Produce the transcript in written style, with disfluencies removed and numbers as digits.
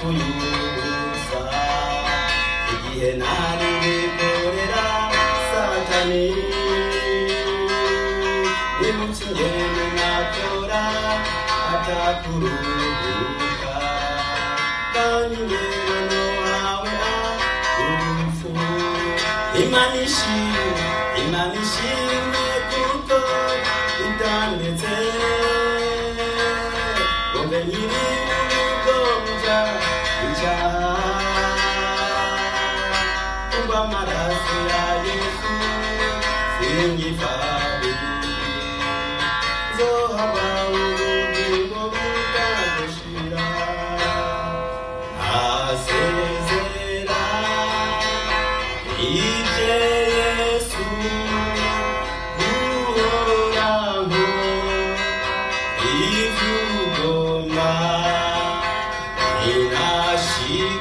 napfuye ubusa igihe nari wikorera satani nimuca ingendo nakora atakuruhuka kandi ingendo wawe urupfu Imana ishimwe kuko itandetse ngo nyiri urugonja icyaha umva amaraso ya Yesu singifari nzohaba ubugingo butagushira asezera ibye Yesu uhoraho ivyugomba inashira